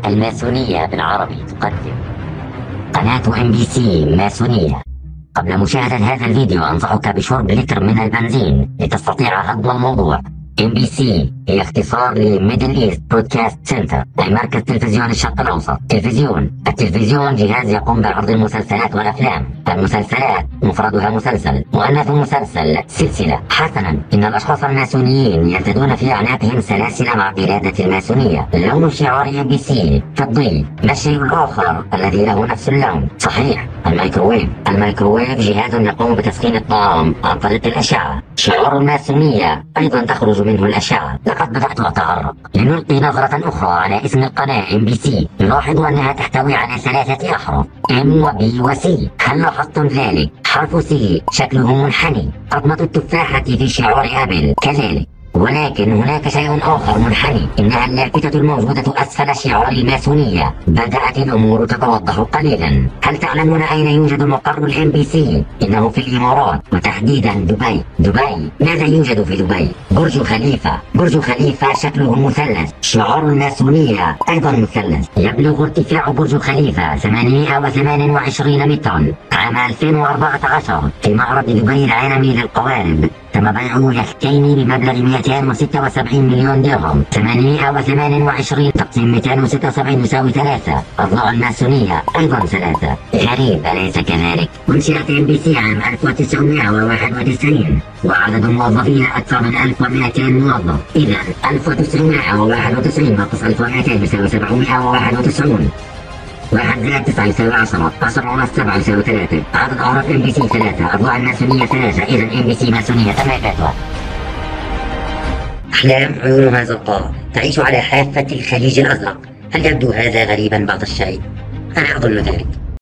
الماسونية بالعربي تقدم قناة MBC ماسونية. قبل مشاهدة هذا الفيديو أنصحك بشرب لتر من البنزين لتستطيع هضم الموضوع. MBC هي اختصار لميدل ايست برودكاست سنتر، أي مركز تلفزيون الشرق الأوسط. التلفزيون جهاز يقوم بعرض المسلسلات والأفلام. المسلسلات مفردها مسلسل، مؤنث مسلسل سلسلة. حسنا، إن الأشخاص الماسونيين يرتدون في أعناقهم سلاسل مع قلادة الماسونية. لون شعار MBC كالظل. ما الشيء الآخر الذي له نفس اللون؟ صحيح، الميكروويف جهاز يقوم بتسخين الطعام عن طريق الأشعة. شعار الماسونية أيضا تخرج منه الأشعة. لقد بدأت أتعرق. لنلقي نظرة أخرى على اسم القناة MBC. نلاحظ أنها تحتوي على 3 أحرف M و B و C. هل لاحظتم ذلك؟ حرف C شكله منحني. قطمة التفاحة في شعار أبل كذلك. ولكن هناك شيء آخر منحني، إنها اللافتة الموجودة أسفل شعار الماسونية. بدأت الأمور تتوضح قليلا. هل تعلمون أين يوجد مقر MBC؟ إنه في الإمارات، وتحديدا دبي. ماذا يوجد في دبي؟ برج خليفة شكله مثلث. شعار الماسونية أيضا مثلث. يبلغ ارتفاع برج خليفة 828 مترا. عام 2014 في معرض دبي العالمي للقوارب تم بيع يختين بمبلغ 276 مليون درهم. 828 تقسيم 276 يساوي 3. أضلاع الماسونية أيضا 3. غريب أليس كذلك؟ أنشئت MBC عام 1991 وعدد موظفيها أكثر من 1200 موظف. إذا 1991 ناقص 1200 يساوي 791. 1 زائد 9 يساوي 10. 10 ونص 7 يساوي 3. عدد أعراف MBC 3. أضلاع الماسونية 3. إذا MBC ماسونية تماما. أحلام عيونها زرقاء، تعيش على حافة الخليج الأزرق. هل يبدو هذا غريبا بعض الشيء؟ أنا أظن ذلك.